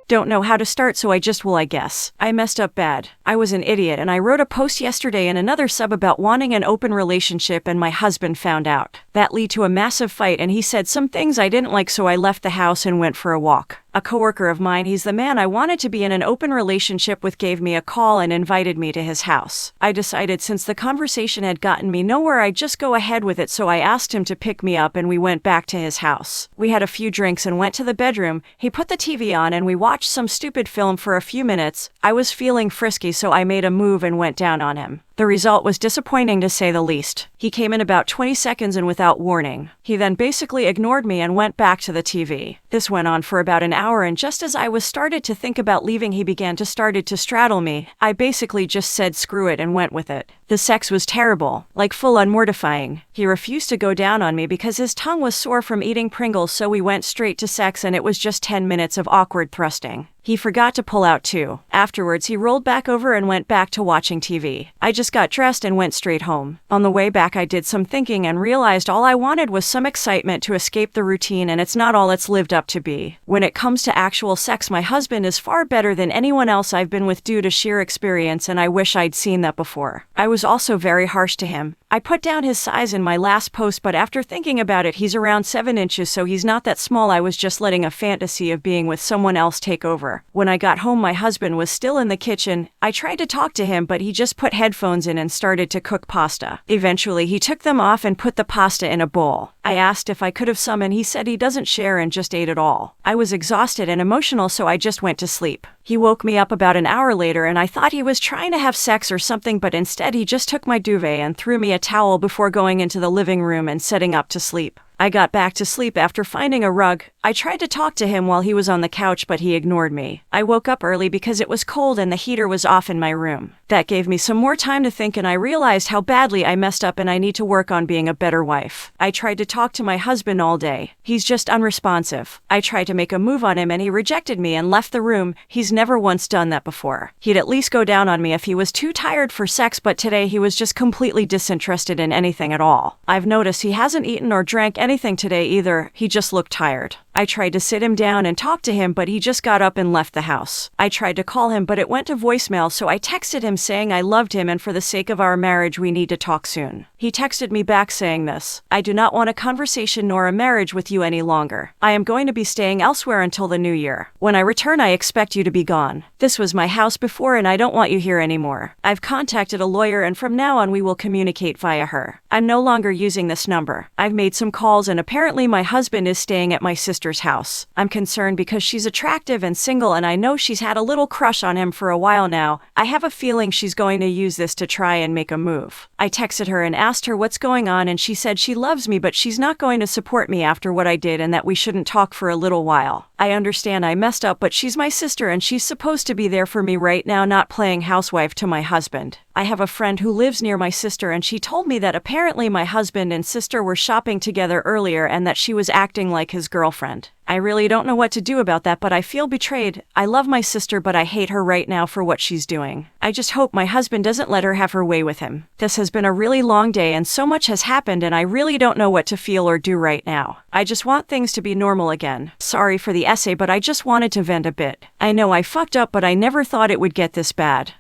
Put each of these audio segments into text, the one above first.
Don't know how to start, so I just will, I guess. I messed up bad. I was an idiot, and I wrote a post yesterday in another sub about wanting an open relationship, and my husband found out. That led to a massive fight, and he said some things I didn't like, so I left the house and went for a walk. A coworker of mine, he's the man I wanted to be in an open relationship with, gave me a call and invited me to his house. I decided since the conversation had gotten me nowhere, I'd just go ahead with it, so I asked him to pick me up and we went back to his house. We had a few drinks and went to the bedroom. He put the TV on and we watched some stupid film for a few minutes. I was feeling frisky, so I made a move and went down on him. The result was disappointing, to say the least. He came in about 20 seconds and without warning. He then basically ignored me and went back to the TV. This went on for about an hour, and just as I was started to think about leaving, he began to started to straddle me. I basically just said screw it and went with it. The sex was terrible, like full-on mortifying. He refused to go down on me because his tongue was sore from eating Pringles, so we went straight to sex, and it was just 10 minutes of awkward thrusting. He forgot to pull out too. Afterwards, he rolled back over and went back to watching TV. I just got dressed and went straight home. On the way back, I did some thinking and realized all I wanted was some excitement to escape the routine, and it's not all it's lived up to be. When it comes to actual sex, my husband is far better than anyone else I've been with due to sheer experience, and I wish I'd seen that before. I was also very harsh to him. I put down his size in my last post, but after thinking about it, he's around 7 inches, so he's not that small. I was just letting a fantasy of being with someone else take over. When I got home, my husband was still in the kitchen. I tried to talk to him, but he just put headphones in and started to cook pasta. Eventually, he took them off and put the pasta in a bowl. I asked if I could have some, and he said he doesn't share and just ate it all. I was exhausted and emotional, so I just went to sleep. He woke me up about an hour later, and I thought he was trying to have sex or something, but instead he just took my duvet and threw me a towel before going into the living room and setting up to sleep. I got back to sleep after finding a rug. I tried to talk to him while he was on the couch, but he ignored me. I woke up early because it was cold and the heater was off in my room. That gave me some more time to think, and I realized how badly I messed up, and I need to work on being a better wife. I tried to talk to my husband all day. He's just unresponsive. I tried to make a move on him and he rejected me and left the room. He's never once done that before. He'd at least go down on me if he was too tired for sex, but today he was just completely disinterested in anything at all. I've noticed he hasn't eaten or drank anything today either. He just looked tired. I tried to sit him down and talk to him, but he just got up and left the house. I tried to call him, but it went to voicemail, so I texted him saying I loved him and for the sake of our marriage we need to talk soon. He texted me back saying this: I do not want a conversation nor a marriage with you any longer. I am going to be staying elsewhere until the new year. When I return, I expect you to be gone. This was my house before and I don't want you here anymore. I've contacted a lawyer and from now on we will communicate via her. I'm no longer using this number. I've made some calls and apparently my husband is staying at my sister's house. I'm concerned because she's attractive and single, and I know she's had a little crush on him for a while now. I have a feeling she's going to use this to try and make a move. I texted her and asked her what's going on, and she said she loves me, but she's not going to support me after what I did and that we shouldn't talk for a little while. I understand I messed up, but she's my sister and she's supposed to be there for me right now, not playing housewife to my husband. I have a friend who lives near my sister, and she told me that apparently my husband and sister were shopping together earlier and that she was acting like his girlfriend. I really don't know what to do about that, but I feel betrayed. I love my sister, but I hate her right now for what she's doing. I just hope my husband doesn't let her have her way with him. This has been a really long day and so much has happened, and I really don't know what to feel or do right now. I just want things to be normal again. Sorry for the essay, but I just wanted to vent a bit. I know I fucked up, but I never thought it would get this bad.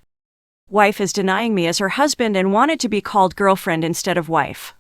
Wife is denying me as her husband and wanted to be called girlfriend instead of wife.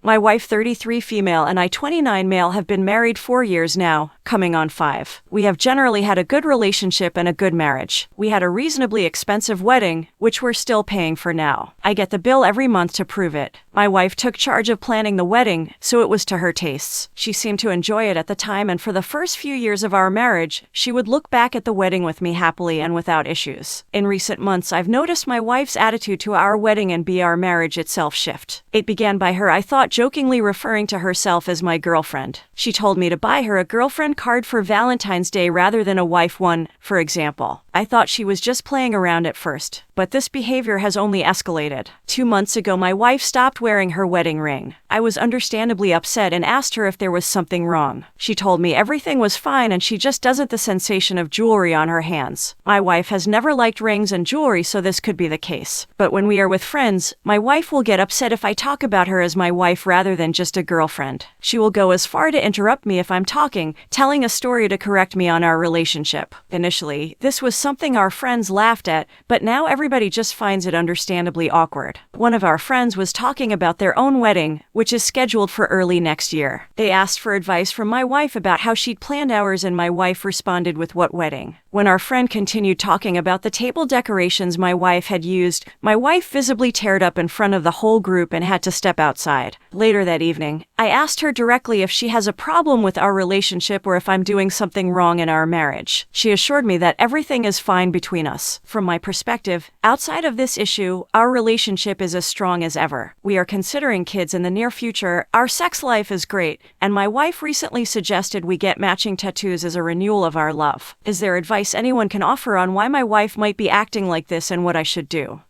My wife, 33 female, and I, 29 male, have been married 4 years now, coming on 5. We have generally had a good relationship and a good marriage. We had a reasonably expensive wedding, which we're still paying for now. I get the bill every month to prove it. My wife took charge of planning the wedding, so it was to her tastes. She seemed to enjoy it at the time, and for the first few years of our marriage, she would look back at the wedding with me happily and without issues. In recent months, I've noticed my wife's attitude to our wedding and our marriage itself shift. It began by her, I thought, jokingly referring to herself as my girlfriend. She told me to buy her a girlfriend card for Valentine's Day rather than a wife one, for example. I thought she was just playing around at first. but this behavior has only escalated. 2 months ago, my wife stopped wearing her wedding ring. I was understandably upset and asked her if there was something wrong. She told me everything was fine and she just doesn't the sensation of jewelry on her hands. My wife has never liked rings and jewelry, so this could be the case. But when we are with friends, my wife will get upset if I talk about her as my wife rather than just a girlfriend. She will go as far to interrupt me if I'm talking, telling a story to correct me on our relationship. Initially, this was something our friends laughed at, but now everybody just finds it understandably awkward. One of our friends was talking about their own wedding, which is scheduled for early next year. They asked for advice from my wife about how she'd planned ours, and my wife responded with what wedding. When our friend continued talking about the table decorations my wife had used, my wife visibly teared up in front of the whole group and had to step outside. Later that evening, I asked her directly if she has a problem with our relationship or if I'm doing something wrong in our marriage. She assured me that everything is fine between us. From my perspective, outside of this issue, our relationship is as strong as ever. We are considering kids in the near future, our sex life is great, and my wife recently suggested we get matching tattoos as a renewal of our love. Is there advice anyone can offer on why my wife might be acting like this and what I should do?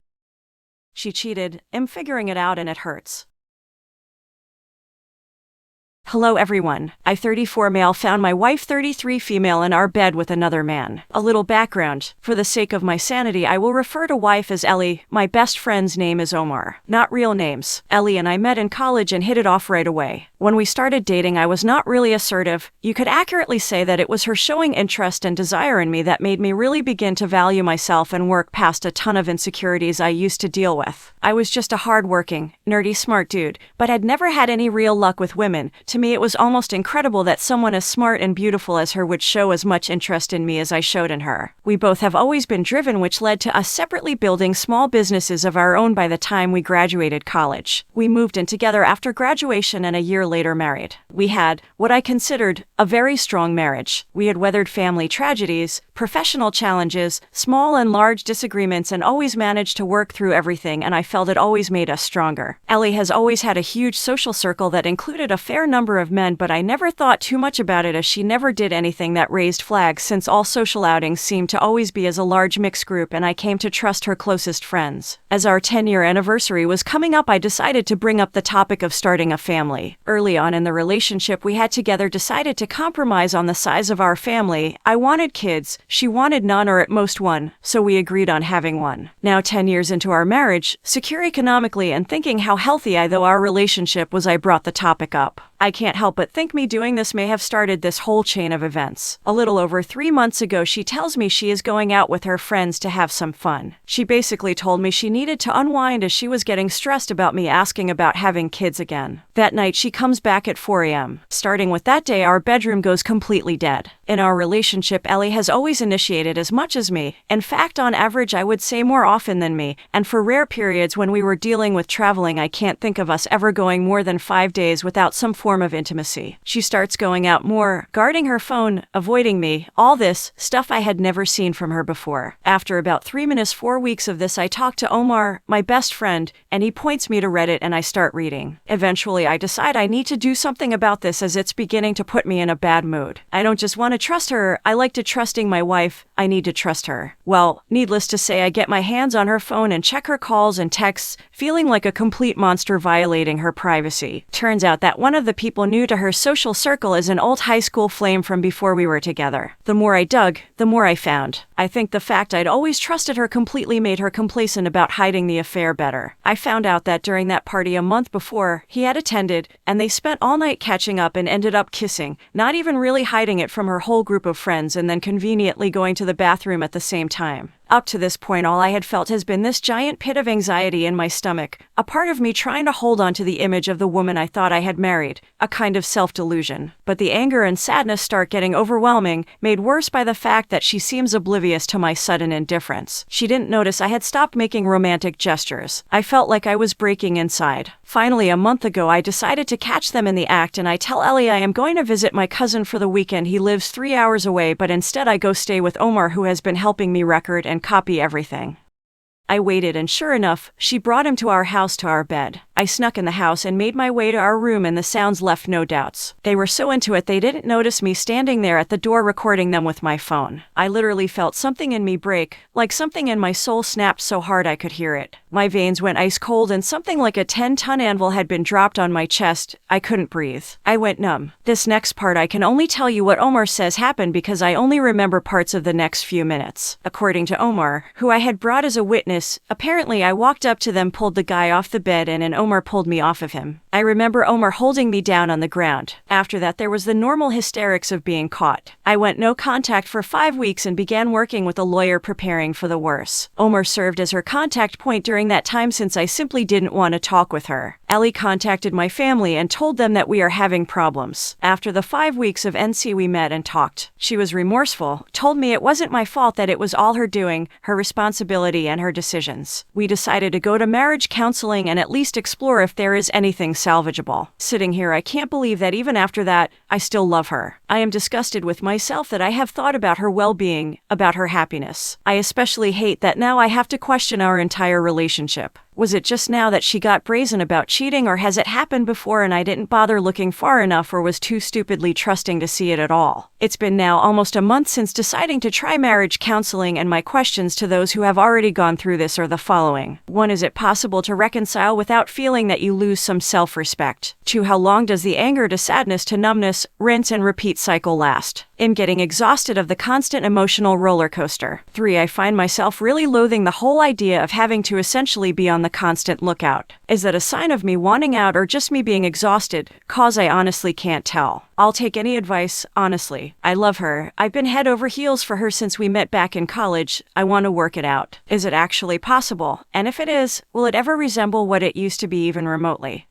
She cheated. I'm figuring it out and it hurts. Hello everyone. I, 34 male, found my wife, 33 female, in our bed with another man. A little background. For the sake of my sanity, I will refer to wife as Ellie. My best friend's name is Omar. Not real names. Ellie and I met in college and hit it off right away. When we started dating, I was not really assertive. You could accurately say that it was her showing interest and desire in me that made me really begin to value myself and work past a ton of insecurities I used to deal with. I was just a hard-working, nerdy, smart dude, but had never had any real luck with women. To me, it was almost incredible that someone as smart and beautiful as her would show as much interest in me as I showed in her. We both have always been driven, which led to us separately building small businesses of our own by the time we graduated college. We moved in together after graduation and a year later married. We had, what I considered, a very strong marriage. We had weathered family tragedies, professional challenges, small and large disagreements, and always managed to work through everything, and I felt it always made us stronger. Ellie has always had a huge social circle that included a fair number of men, but I never thought too much about it as she never did anything that raised flags, since all social outings seemed to always be as a large mixed group, and I came to trust her closest friends. As our 10-year anniversary was coming up, I decided to bring up the topic of starting a family. Early on in the relationship we had together, decided to compromise on the size of our family. I wanted kids, she wanted none or at most one, so we agreed on having one. Now 10 years into our marriage, secure economically and thinking how healthy though our relationship was, I brought the topic up. I can't help but think me doing this may have started this whole chain of events. A little over 3 months ago, she tells me she is going out with her friends to have some fun. She basically told me she needed to unwind as she was getting stressed about me asking about having kids again. That night she comes back at 4 a.m. Starting with that day, our bedroom goes completely dead. In our relationship, Ellie has always initiated as much as me. In fact, on average, I would say more often than me, and for rare periods when we were dealing with traveling, I can't think of us ever going more than 5 days without some form of intimacy. She starts going out more, guarding her phone, avoiding me, all this stuff I had never seen from her before. After about 4 weeks of this, I talk to Omar, my best friend, and he points me to Reddit and I start reading. Eventually, I decide I need to do something about this as it's beginning to put me in a bad mood. I don't just want to trust her, I like to trusting my wife, I need to trust her. Well, needless to say, I get my hands on her phone and check her calls and texts, feeling like a complete monster violating her privacy. Turns out that one of the people new to her social circle is an old high school flame from before we were together. The more I dug, the more I found. I think the fact I'd always trusted her completely made her complacent about hiding the affair better. I found out that during that party a month before, he had attended, and they spent all night catching up and ended up kissing, not even really hiding it from her whole group of friends, and then conveniently going to the bathroom at the same time. Up to this point, all I had felt has been this giant pit of anxiety in my stomach, a part of me trying to hold on to the image of the woman I thought I had married, a kind of self-delusion. But the anger and sadness start getting overwhelming, made worse by the fact that she seems oblivious to my sudden indifference. She didn't notice I had stopped making romantic gestures. I felt like I was breaking inside. Finally, a month ago, I decided to catch them in the act, and I tell Ellie I am going to visit my cousin for the weekend. He lives 3 hours away, but instead I go stay with Omar, who has been helping me record and copy everything. I waited and sure enough, she brought him to our house to our bed. I snuck in the house and made my way to our room and the sounds left no doubts. They were so into it they didn't notice me standing there at the door recording them with my phone. I literally felt something in me break, like something in my soul snapped so hard I could hear it. My veins went ice cold and something like a 10-ton anvil had been dropped on my chest. I couldn't breathe. I went numb. This next part I can only tell you what Omar says happened because I only remember parts of the next few minutes. According to Omar, who I had brought as a witness, apparently I walked up to them, pulled the guy off the bed and Omar pulled me off of him. I remember Omar holding me down on the ground. After that there was the normal hysterics of being caught. I went no contact for 5 weeks and began working with a lawyer preparing for the worst. Omar served as her contact point during that time since I simply didn't want to talk with her. Ellie contacted my family and told them that we are having problems. After the 5 weeks of NC we met and talked. She was remorseful, told me it wasn't my fault, that it was all her doing, her responsibility and her decisions. We decided to go to marriage counseling and at least explore if there is anything salvageable. Sitting here I can't believe that even after that, I still love her. I am disgusted with myself that I have thought about her well-being, about her happiness. I especially hate that now I have to question our entire relationship. Was it just now that she got brazen about cheating, or has it happened before and I didn't bother looking far enough or was too stupidly trusting to see it at all? It's been now almost a month since deciding to try marriage counseling, and my questions to those who have already gone through this are the following. 1. Is it possible to reconcile without feeling that you lose some self-respect? 2. How long does the anger to sadness to numbness, rinse and repeat cycle last? I'm getting exhausted of the constant emotional roller coaster. 3. I find myself really loathing the whole idea of having to essentially be on the constant lookout. Is that a sign of me wanting out or just me being exhausted? Cause I honestly can't tell. I'll take any advice, honestly. I love her. I've been head over heels for her since we met back in college. I want to work it out. Is it actually possible? And if it is, will it ever resemble what it used to be even remotely?